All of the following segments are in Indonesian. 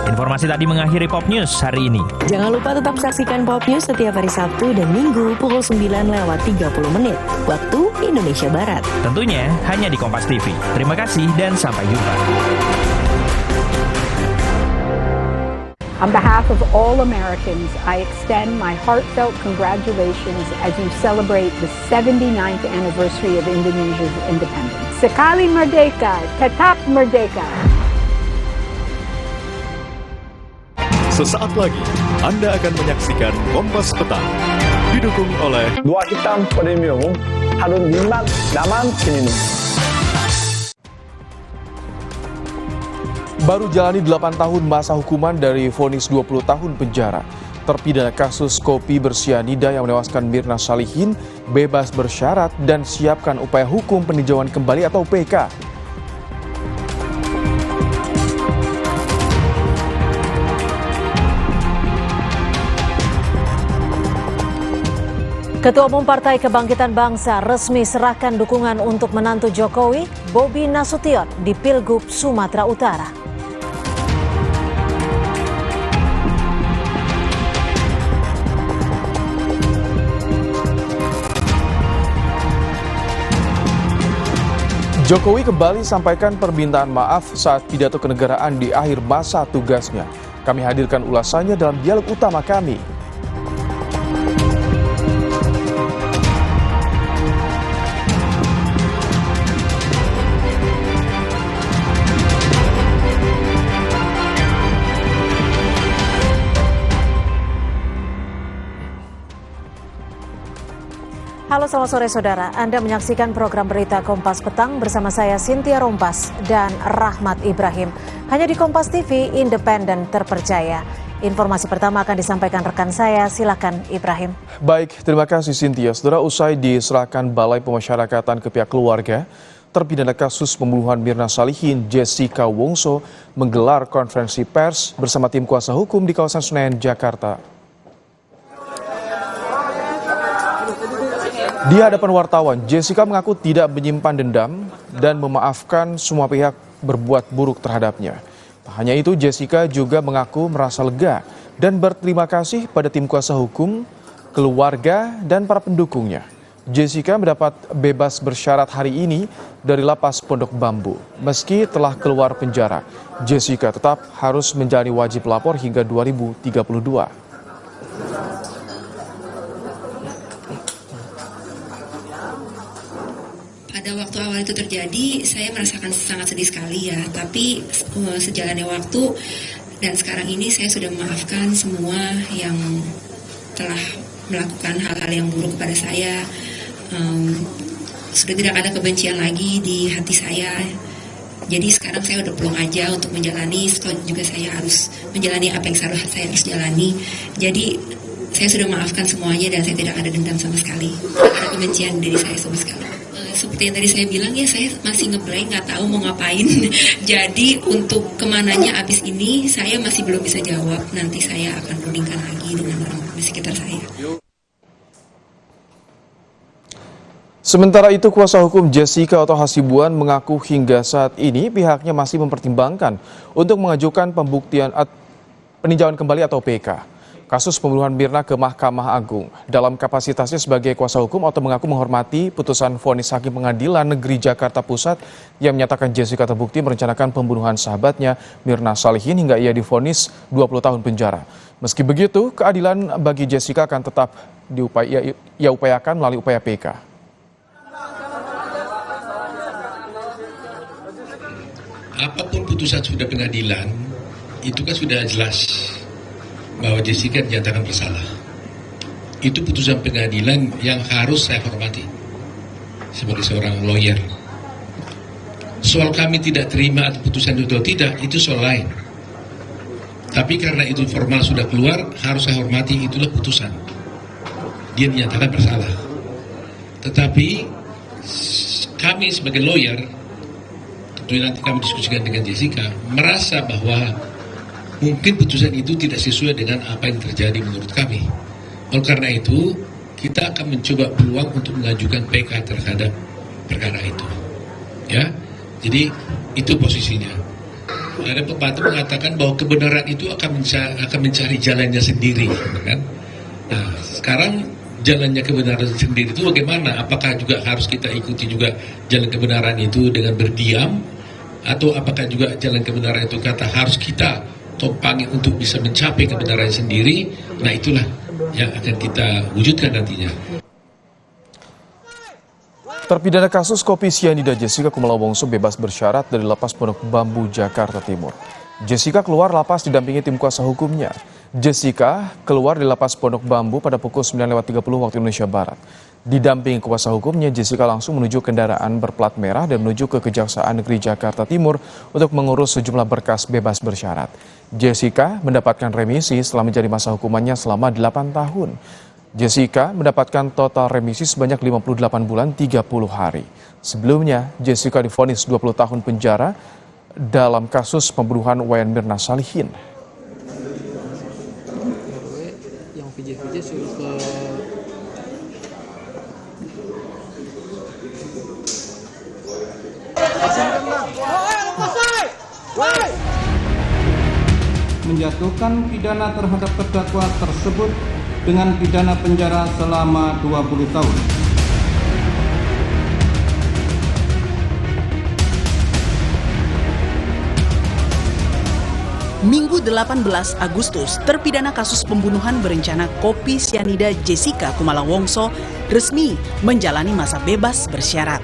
Informasi tadi mengakhiri Pop News hari ini. Jangan lupa tetap saksikan Pop News setiap hari Sabtu dan Minggu pukul 9:30 waktu Indonesia Barat. Tentunya hanya di Kompas TV. Terima kasih dan sampai jumpa. On behalf of all Americans, I extend my heartfelt congratulations as you celebrate the 79th anniversary of Indonesia's independence. Sekali Merdeka, tetap Merdeka. Sesaat lagi, Anda akan menyaksikan Kompas Petang. Didukung oleh Dua Hitam Premium, Harun Jimat, Daman Kinini. Baru jalani 8 tahun masa hukuman dari vonis 20 tahun penjara. Terpidana kasus kopi bersianida yang menewaskan Mirna Salihin bebas bersyarat dan siapkan upaya hukum peninjauan kembali atau PK. Ketua Umum Partai Kebangkitan Bangsa resmi serahkan dukungan untuk menantu Jokowi, Bobi Nasution, di Pilgub Sumatera Utara. Jokowi kembali sampaikan permintaan maaf saat pidato kenegaraan di akhir masa tugasnya. Kami hadirkan ulasannya dalam dialog utama kami. Halo, selamat sore saudara. Anda menyaksikan program berita Kompas Petang bersama saya Cynthia Rompas dan Rahmat Ibrahim. Hanya di Kompas TV, independen terpercaya. Informasi pertama akan disampaikan rekan saya, silakan Ibrahim. Baik, terima kasih Cynthia. Saudara, usai diserahkan Balai Pemasyarakatan ke pihak keluarga, terpidana kasus pembunuhan Mirna Salihin, Jessica Wongso, menggelar konferensi pers bersama tim kuasa hukum di kawasan Senayan, Jakarta. Di hadapan wartawan, Jessica mengaku tidak menyimpan dendam dan memaafkan semua pihak berbuat buruk terhadapnya. Tak hanya itu, Jessica juga mengaku merasa lega dan berterima kasih pada tim kuasa hukum, keluarga, dan para pendukungnya. Jessica mendapat bebas bersyarat hari ini dari lapas Pondok Bambu. Meski telah keluar penjara, Jessica tetap harus menjalani wajib lapor hingga 2032. Pada waktu awal itu terjadi, saya merasakan sangat sedih sekali ya. Tapi sejalannya waktu dan sekarang ini saya sudah memaafkan semua yang telah melakukan hal-hal yang buruk kepada saya. Sudah tidak ada kebencian lagi di hati saya. Jadi sekarang saya udah pulang aja untuk menjalani. Juga saya harus menjalani apa yang seharusnya saya harus jalani. Jadi saya sudah memaafkan semuanya dan saya tidak ada dendam sama sekali. Tidak ada kebencian dari saya sama sekali. Seperti yang tadi saya bilang ya, saya masih ngeblank, nggak tahu mau ngapain. Jadi untuk kemananya abis ini saya masih belum bisa jawab. Nanti saya akan rundingkan lagi dengan orang-orang di sekitar saya. Sementara itu, kuasa hukum Jessica Oto Hasibuan mengaku hingga saat ini pihaknya masih mempertimbangkan untuk mengajukan pembuktian peninjauan kembali atau PK. Kasus pembunuhan Mirna ke Mahkamah Agung. Dalam kapasitasnya sebagai kuasa hukum, Oto mengaku menghormati putusan vonis Hakim Pengadilan Negeri Jakarta Pusat yang menyatakan Jessica terbukti merencanakan pembunuhan sahabatnya Mirna Salihin hingga ia divonis 20 tahun penjara. Meski begitu, keadilan bagi Jessica akan tetap ia upayakan melalui upaya PK. Apapun putusan sudah pengadilan, itu kan sudah jelas bahwa Jessica dinyatakan bersalah. Itu putusan pengadilan yang harus saya hormati sebagai seorang lawyer. Soal kami tidak terima atau putusan itu atau tidak, itu soal lain. Tapi karena itu formal sudah keluar, harus saya hormati, itulah putusan. Dia dinyatakan bersalah. Tetapi kami sebagai lawyer, tentunya nanti kami diskusikan dengan Jessica, merasa bahwa mungkin putusan itu tidak sesuai dengan apa yang terjadi menurut kami. Oleh karena itu, kita akan mencoba peluang untuk mengajukan PK terhadap perkara itu. Ya, jadi itu posisinya. Ada pepatah mengatakan bahwa kebenaran itu akan mencari jalannya sendiri, kan? Nah, sekarang jalannya kebenaran sendiri itu bagaimana? Apakah juga harus kita ikuti juga jalan kebenaran itu dengan berdiam, atau apakah juga jalan kebenaran itu harus kita topangi untuk bisa mencapai kebenaran sendiri? Nah, itulah yang akan kita wujudkan nantinya. Terpidana kasus kopi sianida Jessica Kumala Wongso bebas bersyarat dari Lapas Pondok Bambu, Jakarta Timur. Jessica keluar lapas didampingi tim kuasa hukumnya. Jessica keluar di Lapas Pondok Bambu pada pukul 9.30 waktu Indonesia Barat. Didampingi kuasa hukumnya, Jessica langsung menuju kendaraan berplat merah dan menuju ke Kejaksaan Negeri Jakarta Timur untuk mengurus sejumlah berkas bebas bersyarat. Jessica mendapatkan remisi setelah menjadi masa hukumannya selama 8 tahun. Jessica mendapatkan total remisi sebanyak 58 bulan 30 hari. Sebelumnya, Jessica divonis 20 tahun penjara dalam kasus pembunuhan Wayan Mirna Salihin. Yang VJ suruh ke menjatuhkan pidana terhadap terdakwa tersebut dengan pidana penjara selama 20 tahun. Minggu 18 Agustus, terpidana kasus pembunuhan berencana kopi sianida Jessica Kumala Wongso resmi menjalani masa bebas bersyarat.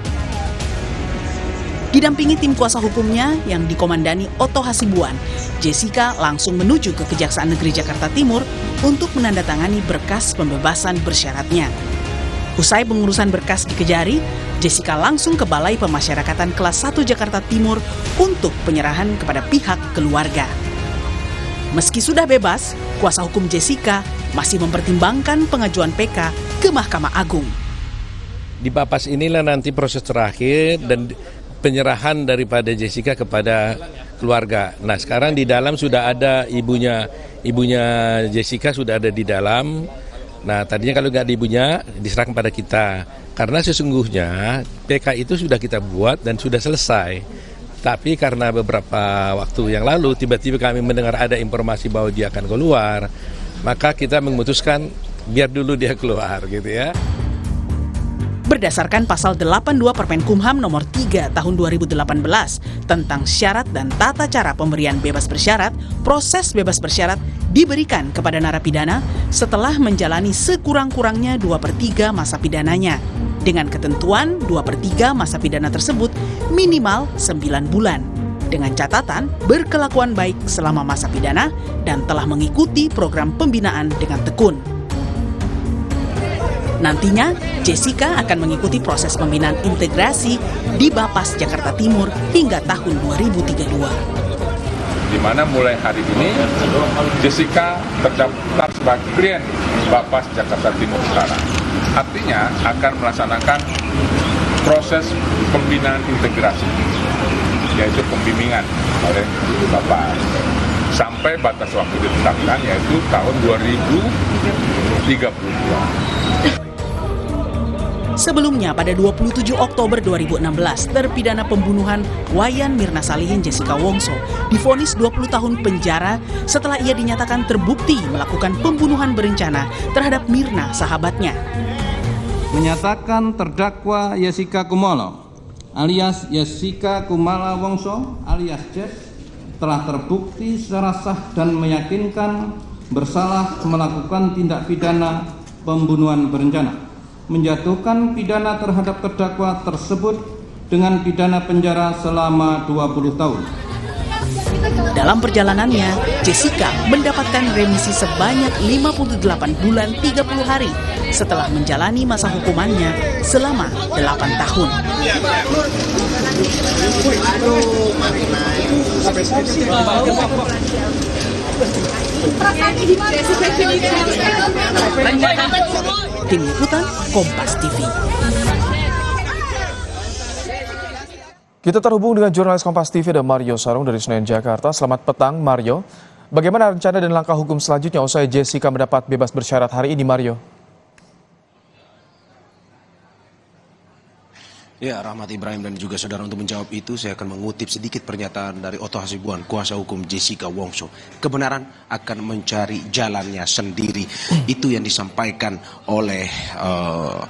Didampingi tim kuasa hukumnya yang dikomandani Otto Hasibuan, Jessica langsung menuju ke Kejaksaan Negeri Jakarta Timur untuk menandatangani berkas pembebasan bersyaratnya. Usai pengurusan berkas di Kejari, Jessica langsung ke Balai Pemasyarakatan Kelas 1 Jakarta Timur untuk penyerahan kepada pihak keluarga. Meski sudah bebas, kuasa hukum Jessica masih mempertimbangkan pengajuan PK ke Mahkamah Agung. Di Bapas inilah nanti proses terakhir dan penyerahan daripada Jessica kepada keluarga. Nah, sekarang di dalam sudah ada ibunya Jessica sudah ada di dalam. Nah, tadinya kalau nggak ada ibunya diserahkan pada kita. Karena sesungguhnya PK itu sudah kita buat dan sudah selesai. Tapi karena beberapa waktu yang lalu tiba-tiba kami mendengar ada informasi bahwa dia akan keluar, maka kita memutuskan biar dulu dia keluar gitu ya. Berdasarkan pasal 82 Permenkumham nomor 3 tahun 2018 tentang syarat dan tata cara pemberian bebas bersyarat, proses bebas bersyarat diberikan kepada narapidana setelah menjalani sekurang-kurangnya 2/3 masa pidananya. Dengan ketentuan 2/3 masa pidana tersebut minimal 9 bulan. Dengan catatan berkelakuan baik selama masa pidana dan telah mengikuti program pembinaan dengan tekun. Nantinya, Jessica akan mengikuti proses pembinaan integrasi di Bapas Jakarta Timur hingga tahun 2032. Di mana mulai hari ini, Jessica terdaftar sebagai klien Bapas Jakarta Timur sekarang. Artinya akan melaksanakan proses pembinaan integrasi, yaitu pembimbingan oleh Bapas. Sampai batas waktu ditetapkan, yaitu tahun 2032. Sebelumnya pada 27 Oktober 2016, terpidana pembunuhan Wayan Mirna Salihin Jessica Wongso divonis 20 tahun penjara setelah ia dinyatakan terbukti melakukan pembunuhan berencana terhadap Mirna, sahabatnya. Menyatakan terdakwa Jessica Kumala alias Jessica Kumala Wongso alias Jet telah terbukti secara sah dan meyakinkan bersalah melakukan tindak pidana pembunuhan berencana. Menjatuhkan pidana terhadap terdakwa tersebut dengan pidana penjara selama 20 tahun. Dalam perjalanannya, Jessica mendapatkan remisi sebanyak 58 bulan 30 hari setelah menjalani masa hukumannya selama 8 tahun. Tim Liputan Kompas TV. Kita terhubung dengan jurnalis Kompas TV dan Mario Sarung dari Senayan, Jakarta. Selamat petang, Mario. Bagaimana rencana dan langkah hukum selanjutnya usai Jessica mendapat bebas bersyarat hari ini, Mario? Ya, Rahmat Ibrahim dan juga saudara, untuk menjawab itu saya akan mengutip sedikit pernyataan dari Otto Hasibuan, kuasa hukum Jessica Wongso. Kebenaran akan mencari jalannya sendiri. Itu yang disampaikan oleh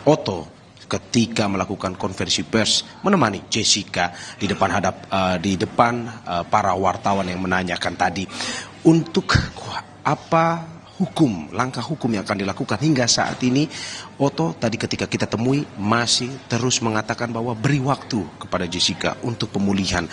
Otto ketika melakukan konferensi pers menemani Jessica di depan para wartawan yang menanyakan tadi. Untuk apa langkah hukum yang akan dilakukan hingga saat ini, Otto tadi ketika kita temui masih terus mengatakan bahwa beri waktu kepada Jessica untuk pemulihan.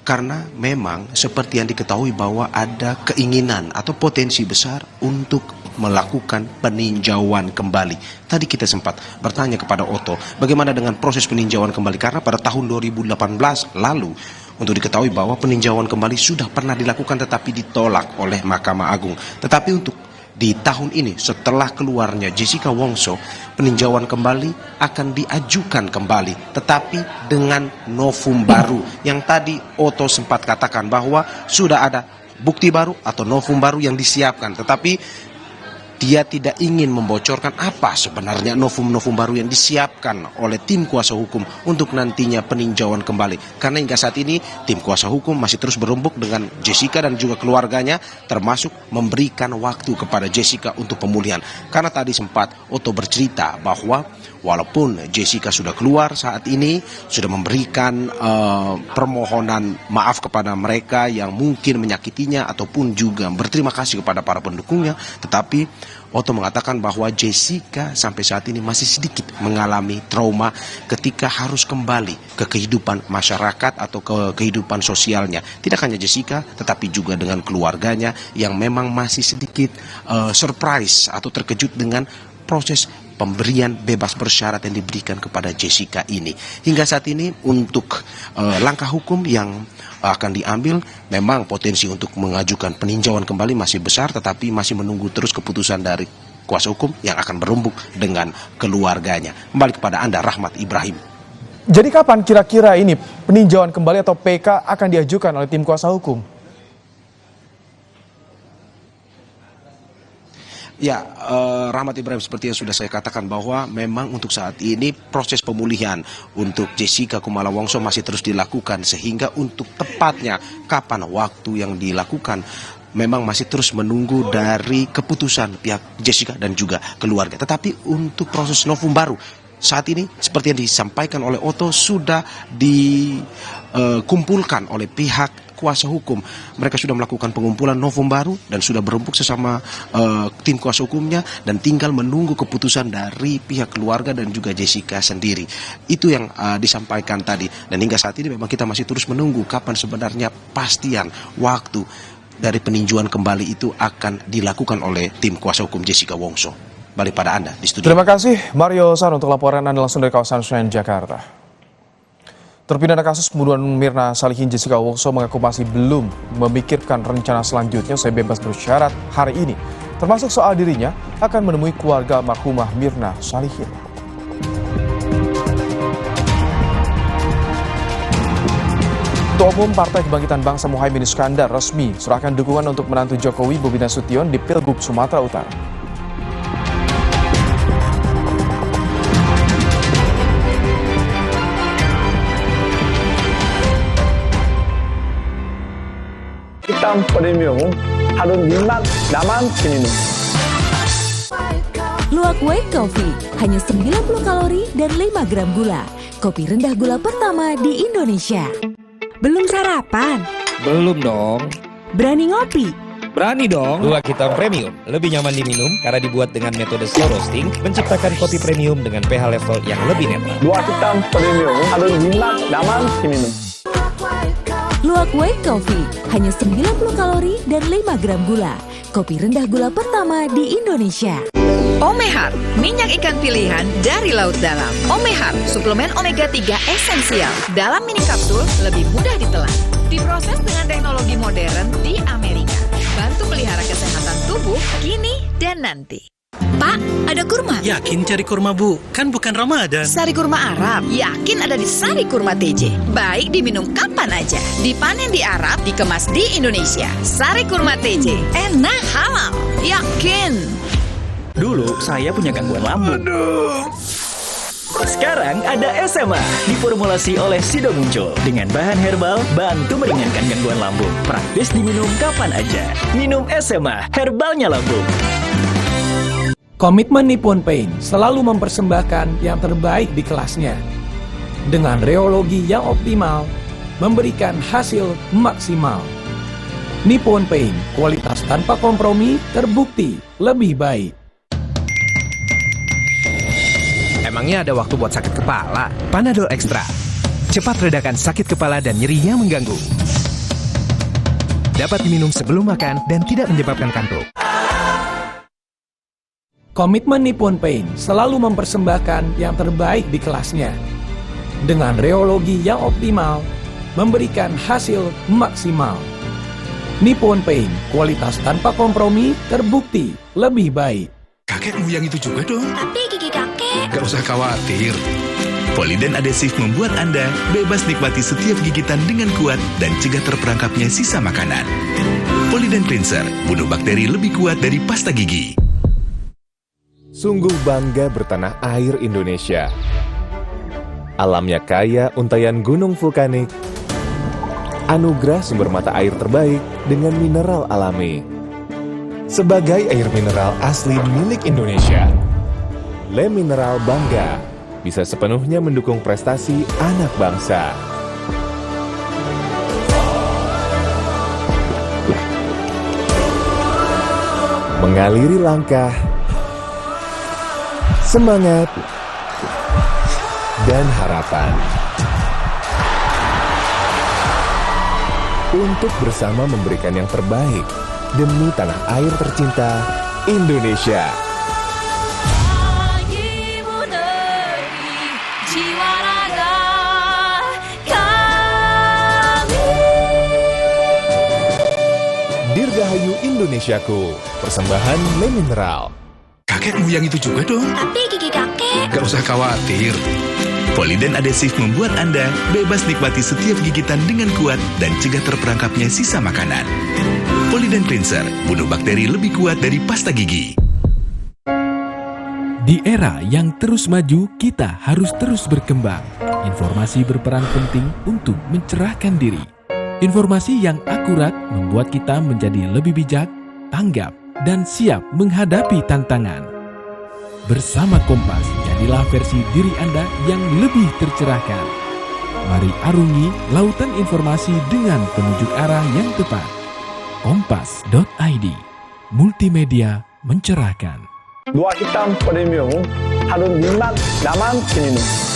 Karena memang seperti yang diketahui bahwa ada keinginan atau potensi besar untuk melakukan peninjauan kembali. Tadi kita sempat bertanya kepada Otto bagaimana dengan proses peninjauan kembali, karena pada tahun 2018 lalu untuk diketahui bahwa peninjauan kembali sudah pernah dilakukan tetapi ditolak oleh Mahkamah Agung. Tetapi untuk di tahun ini setelah keluarnya Jessica Wongso, peninjauan kembali akan diajukan kembali, tetapi dengan novum baru yang tadi Otto sempat katakan bahwa sudah ada bukti baru atau novum baru yang disiapkan, tetapi dia tidak ingin membocorkan apa sebenarnya novum baru yang disiapkan oleh tim kuasa hukum untuk nantinya peninjauan kembali. Karena hingga saat ini tim kuasa hukum masih terus berembuk dengan Jessica dan juga keluarganya, termasuk memberikan waktu kepada Jessica untuk pemulihan. Karena tadi sempat Otto bercerita bahwa walaupun Jessica sudah keluar saat ini, sudah memberikan permohonan maaf kepada mereka yang mungkin menyakitinya ataupun juga berterima kasih kepada para pendukungnya, tetapi Otto mengatakan bahwa Jessica sampai saat ini masih sedikit mengalami trauma ketika harus kembali ke kehidupan masyarakat atau ke kehidupan sosialnya. Tidak hanya Jessica, tetapi juga dengan keluarganya yang memang masih sedikit surprise atau terkejut dengan proses pemberian bebas bersyarat yang diberikan kepada Jessica ini. Hingga saat ini untuk langkah hukum yang akan diambil, memang potensi untuk mengajukan peninjauan kembali masih besar, tetapi masih menunggu terus keputusan dari kuasa hukum yang akan berembuk dengan keluarganya. Kembali kepada Anda, Rahmat Ibrahim. Jadi kapan kira-kira ini peninjauan kembali atau PK akan diajukan oleh tim kuasa hukum? Ya, Rahmat Ibrahim, seperti yang sudah saya katakan bahwa memang untuk saat ini proses pemulihan untuk Jessica Kumala Wongso masih terus dilakukan, sehingga untuk tepatnya kapan waktu yang dilakukan memang masih terus menunggu dari keputusan pihak Jessica dan juga keluarga. Tetapi untuk proses novum baru saat ini seperti yang disampaikan oleh Otto sudah dikumpulkan oleh pihak kuasa hukum. Mereka sudah melakukan pengumpulan novum baru dan sudah berembuk sesama tim kuasa hukumnya dan tinggal menunggu keputusan dari pihak keluarga dan juga Jessica sendiri. Itu yang disampaikan tadi, dan hingga saat ini memang kita masih terus menunggu kapan sebenarnya pastian waktu dari peninjauan kembali itu akan dilakukan oleh tim kuasa hukum Jessica Wongso. Balik pada Anda di studio. Terima kasih Mario Sar untuk laporan Anda langsung dari kawasan Senen, Jakarta. Terpidana kasus pembunuhan Mirna Salihin, Jessica Wongso mengaku masih belum memikirkan rencana selanjutnya usai bebas bersyarat hari ini, termasuk soal dirinya akan menemui keluarga almarhumah Mirna Salihin. Ketua Umum Partai Kebangkitan Bangsa Muhaimin Iskandar resmi serahkan dukungan untuk menantu Jokowi Bobi Nasution di Pilgub Sumatera Utara. hitam premium harus 5 naman minum. Luwak White Coffee hanya 90 kalori dan 5 gram gula. Kopi rendah gula pertama di Indonesia. Belum sarapan? Belum dong. Berani ngopi? Berani dong. Luwak hitam premium lebih nyaman diminum karena dibuat dengan metode slow roasting, menciptakan kopi premium dengan pH level yang lebih netral. Luwak hitam premium harus 5 naman minum. Luwak White Coffee hanya 90 kalori dan 5 gram gula. Kopi rendah gula pertama di Indonesia. Omehar, minyak ikan pilihan dari laut dalam. Omehar, suplemen omega 3 esensial. Dalam mini kapsul, lebih mudah ditelan. Diproses dengan teknologi modern di Amerika. Bantu pelihara kesehatan tubuh kini dan nanti. Pak, ada kurma? Yakin cari kurma, Bu? Kan bukan Ramadan. Sari kurma Arab? Yakin ada di Sari Kurma TJ. Baik diminum kapan aja. Dipanen di Arab, dikemas di Indonesia. Sari Kurma TJ. Enak, halal. Yakin. Dulu saya punya gangguan lambung. Sekarang ada SMA, diformulasi oleh Sido muncul dengan bahan herbal, bantu meringankan gangguan lambung. Praktis diminum kapan aja. Minum SMA, herbalnya lambung. Komitmen Nippon Paint selalu mempersembahkan yang terbaik di kelasnya. Dengan rheologi yang optimal, memberikan hasil maksimal. Nippon Paint, kualitas tanpa kompromi, terbukti lebih baik. Emangnya ada waktu buat sakit kepala? Panadol Extra. Cepat redakan sakit kepala dan nyeri yang mengganggu. Dapat diminum sebelum makan dan tidak menyebabkan kantuk. Komitmen Nippon Paint selalu mempersembahkan yang terbaik di kelasnya. Dengan rheologi yang optimal, memberikan hasil maksimal. Nippon Paint, kualitas tanpa kompromi, terbukti lebih baik. Kakekmu yang itu juga dong. Tapi gigi kakek. Gak usah khawatir. Poliden Adhesive membuat Anda bebas nikmati setiap gigitan dengan kuat dan cegah terperangkapnya sisa makanan. Poliden Cleanser, bunuh bakteri lebih kuat dari pasta gigi. Sungguh bangga bertanah air Indonesia. Alamnya kaya untayan gunung vulkanik, anugerah sumber mata air terbaik dengan mineral alami. Sebagai air mineral asli milik Indonesia, Le Mineral bangga bisa sepenuhnya mendukung prestasi anak bangsa. Mengaliri langkah, semangat, dan harapan untuk bersama memberikan yang terbaik demi tanah air tercinta Indonesia. Dirgahayu Indonesiaku, persembahan Le Mineral. Kakekmu yang itu juga dong. Tapi gigi kakek. Gak usah khawatir. Poliden Adhesive membuat Anda bebas nikmati setiap gigitan dengan kuat dan cegah terperangkapnya sisa makanan. Poliden Cleanser, bunuh bakteri lebih kuat dari pasta gigi. Di era yang terus maju, kita harus terus berkembang. Informasi berperan penting untuk mencerahkan diri. Informasi yang akurat membuat kita menjadi lebih bijak, tanggap, dan siap menghadapi tantangan. Bersama Kompas, jadilah versi diri Anda yang lebih tercerahkan. Mari arungi lautan informasi dengan penunjuk arah yang tepat. Kompas.id, multimedia mencerahkan. Luar hitam premium, harun nikmat, nyaman, diminum.